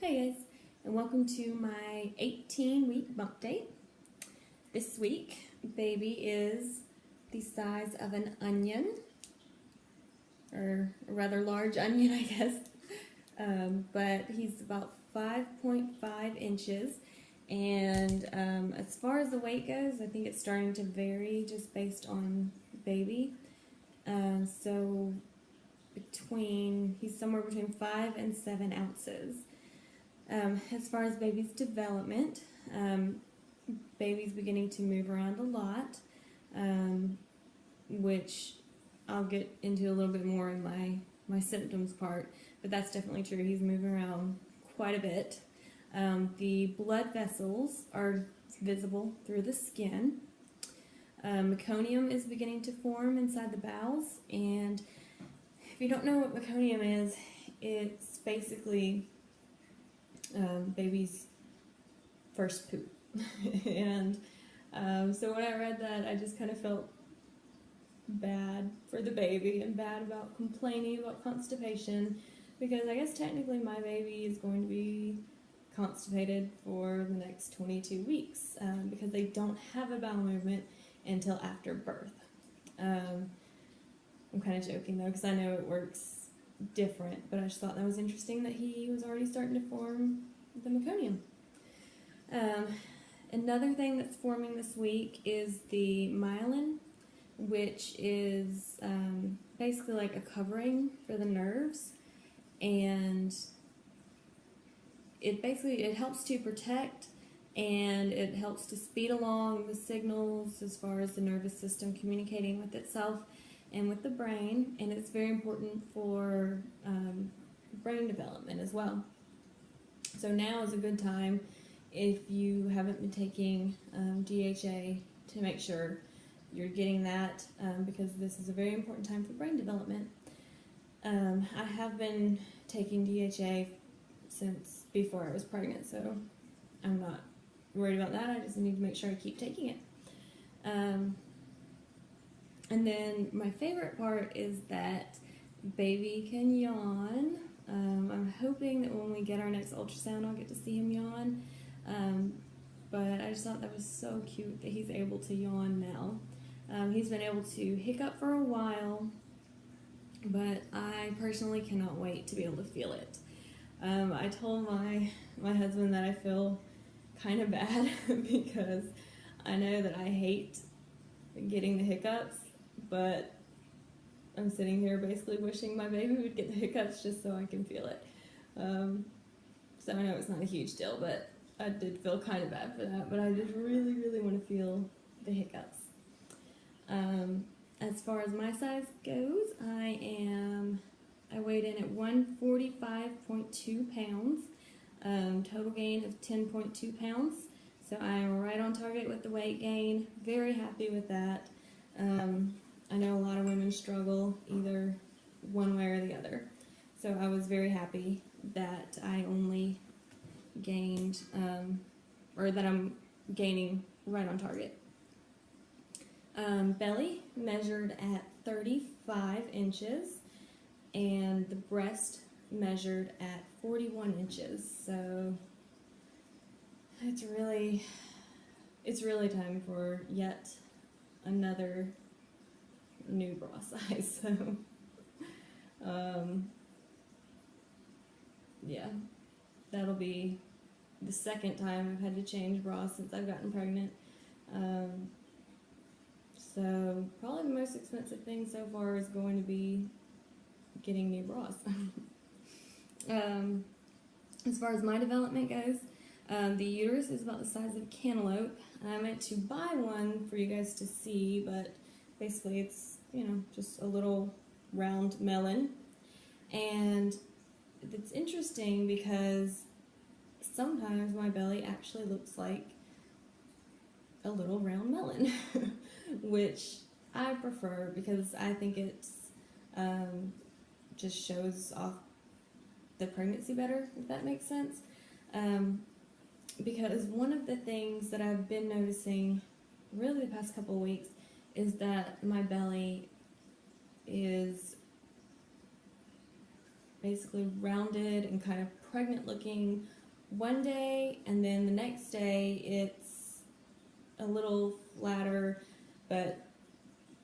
Hey guys, and welcome to my 18-week bump date. This week, baby is the size of an onion, or a rather large onion, I guess. But he's about 5.5 inches, and as far as the weight goes, I think it's starting to vary just based on baby. So he's somewhere between 5 and 7 ounces. As far as baby's development, baby's beginning to move around a lot, which I'll get into a little bit more in my symptoms part, but that's definitely true. He's moving around quite a bit. The blood vessels are visible through the skin. Meconium is beginning to form inside the bowels, and if you don't know what meconium is, it's basically baby's first poop. And so when I read that, I just kind of felt bad for the baby and bad about complaining about constipation, because I guess technically my baby is going to be constipated for the next 22 weeks because they don't have a bowel movement until after birth. I'm kind of joking though, because I know it works different, but I just thought that was interesting that he was already starting to form the meconium. Another thing that's forming this week is the myelin, which is basically like a covering for the nerves, and it helps to protect, and it helps to speed along the signals as far as the nervous system communicating with itself and with the brain, and it's very important for brain development as well. So now is a good time, if you haven't been taking DHA, to make sure you're getting that, because this is a very important time for brain development. I have been taking DHA since before I was pregnant, so I'm not worried about that. I just need to make sure I keep taking it. And then my favorite part is that baby can yawn. I'm hoping that when we get our next ultrasound, I'll get to see him yawn. But I just thought that was so cute that he's able to yawn now. He's been able to hiccup for a while, but I personally cannot wait to be able to feel it. I told my husband that I feel kind of bad because I know that I hate getting the hiccups, but I'm sitting here basically wishing my baby would get the hiccups just so I can feel it. So I know it's not a huge deal, but I did feel kind of bad for that, but I just really, really want to feel the hiccups. As far as my size goes, I weighed in at 145.2 pounds, total gain of 10.2 pounds, so I am right on target with the weight gain. Very happy with that. I know a lot of women struggle either one way or the other, so I was very happy that I only gained, or that I'm gaining right on target. Belly measured at 35 inches, and the breast measured at 41 inches, so it's really time for yet another new bra size. So yeah, that'll be the second time I've had to change bras since I've gotten pregnant. So probably the most expensive thing so far is going to be getting new bras. As far as my development goes, the uterus is about the size of a cantaloupe. I meant to buy one for you guys to see, but basically it's, just a little round melon. And it's interesting because sometimes my belly actually looks like a little round melon, which I prefer because I think it's just shows off the pregnancy better, if that makes sense. Because one of the things that I've been noticing really the past couple of weeks is that my belly is basically rounded and kind of pregnant looking one day, and then the next day it's a little flatter, but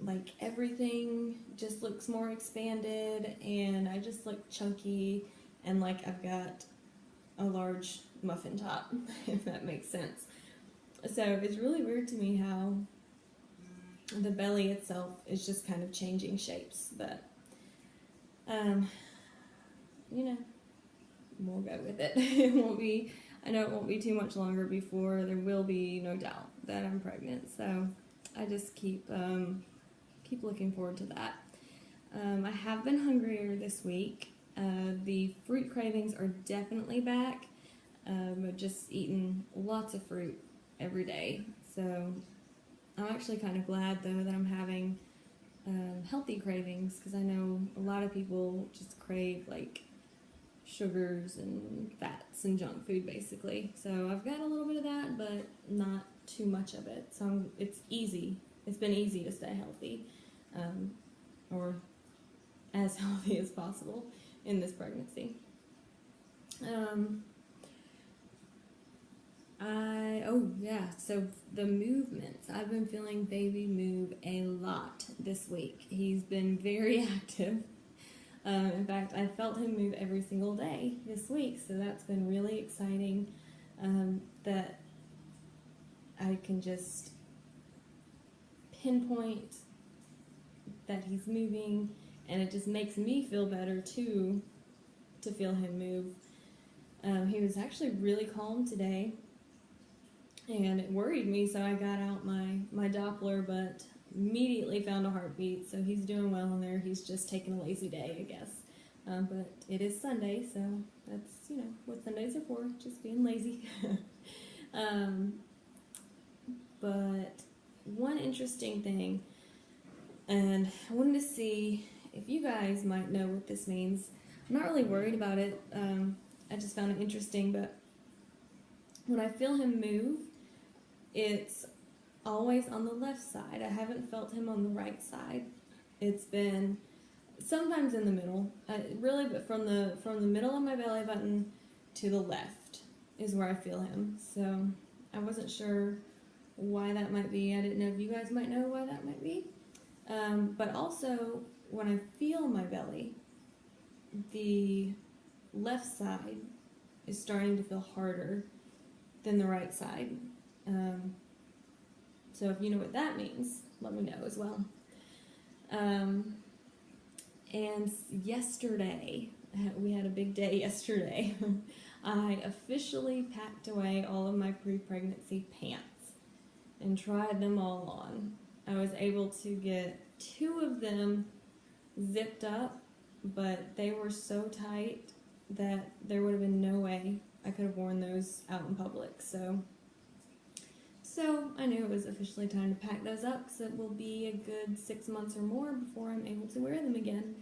like everything just looks more expanded, and I just look chunky and like I've got a large muffin top, if that makes sense. So it's really weird to me how the belly itself is just kind of changing shapes, but you know, we'll go with it. It won't be, I know it won't be too much longer before there will be no doubt that I'm pregnant. So I just keep looking forward to that. I have been hungrier this week. The fruit cravings are definitely back. I've just eaten lots of fruit every day. So I'm actually kind of glad though that I'm having healthy cravings, because I know a lot of people just crave like sugars and fats and junk food basically. So I've got a little bit of that, but not too much of it. So it's easy. It's been easy to stay healthy, or as healthy as possible in this pregnancy. So the movements. I've been feeling baby move a lot this week. He's been very active. In fact, I felt him move every single day this week, so that's been really exciting, that I can just pinpoint that he's moving, and it just makes me feel better too to feel him move. He was actually really calm today, and it worried me, so I got out my Doppler, but immediately found a heartbeat, so he's doing well in there. He's just taking a lazy day, I guess. But it is Sunday, so that's, what Sundays are for, just being lazy. But one interesting thing, and I wanted to see if you guys might know what this means. I'm not really worried about it. I just found it interesting, but when I feel him move, it's always on the left side. I haven't felt him on the right side. It's been sometimes in the middle, really, but from the middle of my belly button to the left is where I feel him. So I wasn't sure why that might be. I didn't know if you guys might know why that might be. But also, when I feel my belly, the left side is starting to feel harder than the right side. So if you know what that means, let me know as well. And yesterday, we had a big day yesterday. I officially packed away all of my pre-pregnancy pants and tried them all on. I was able to get 2 of them zipped up, but they were so tight that there would have been no way I could have worn those out in public. So I knew it was officially time to pack those up, because it will be a good 6 months or more before I'm able to wear them again.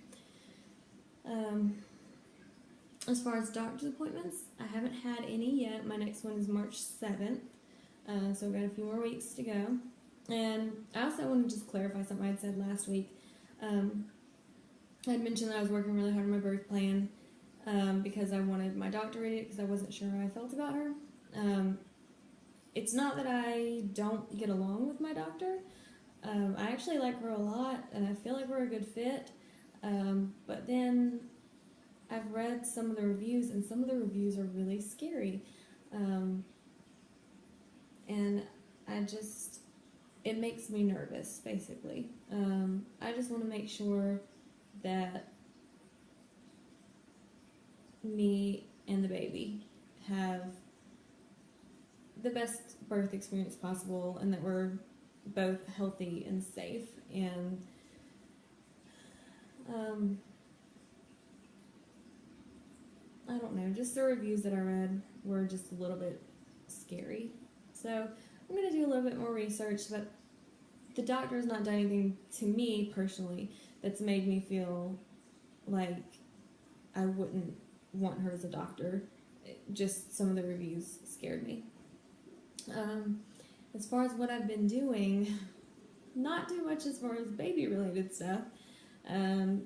As far as doctor's appointments, I haven't had any yet. My next one is March 7th, so I've got a few more weeks to go. And I also want to just clarify something I had said last week. I had mentioned that I was working really hard on my birth plan, because I wanted my doctor to read it, because I wasn't sure how I felt about her. It's not that I don't get along with my doctor. I actually like her a lot, and I feel like we're a good fit. But then I've read some of the reviews, and some of the reviews are really scary. And it makes me nervous, basically. I just want to make sure that me and the baby have the best birth experience possible, and that we're both healthy and safe. And I don't know, just the reviews that I read were just a little bit scary. So I'm going to do a little bit more research, but the doctor has not done anything to me personally that's made me feel like I wouldn't want her as a doctor. Just some of the reviews scared me. As far as what I've been doing, not too much as far as baby related stuff,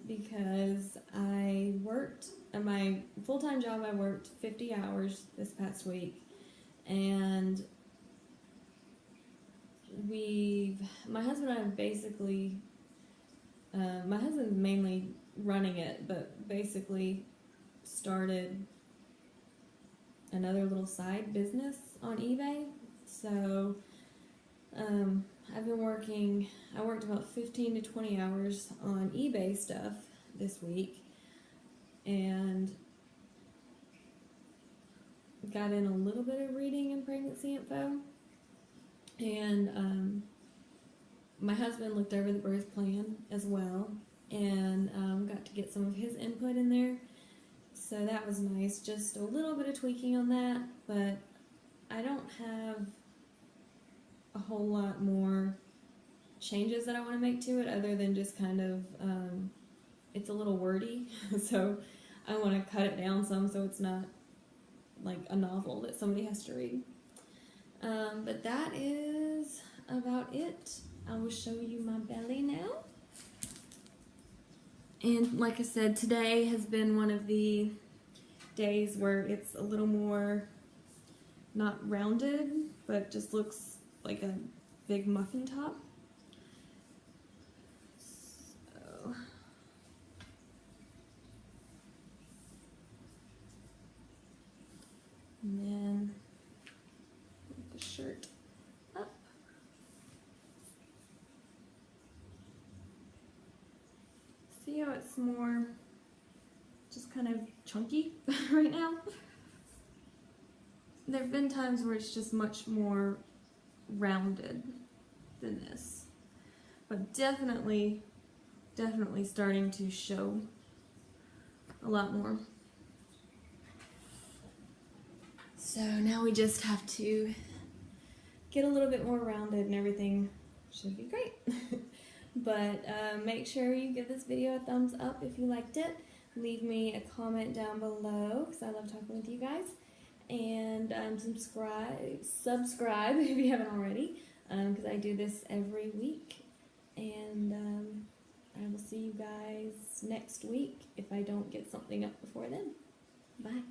because I worked at my full-time job, I worked 50 hours this past week, and my husband and I basically, my husband's mainly running it, but basically started another little side business on eBay. So I've been working, I worked about 15 to 20 hours on eBay stuff this week, and got in a little bit of reading and pregnancy info, and my husband looked over the birth plan as well, and got to get some of his input in there, so that was nice. Just a little bit of tweaking on that, but I don't have a whole lot more changes that I want to make to it, other than just kind of, it's a little wordy, so I want to cut it down some so it's not like a novel that somebody has to read. But that is about it. I will show you my belly now. And like I said, today has been one of the days where it's a little more not rounded, but just looks like a big muffin top. So and then put the shirt up. See how it's more just kind of chunky right now? There have been times where it's just much more rounded than this, but definitely starting to show a lot more. So now we just have to get a little bit more rounded and everything should be great. But make sure you give this video a thumbs up if you liked it. Leave me a comment down below because I love talking with you guys. And subscribe if you haven't already, because I do this every week. And I will see you guys next week if I don't get something up before then. Bye.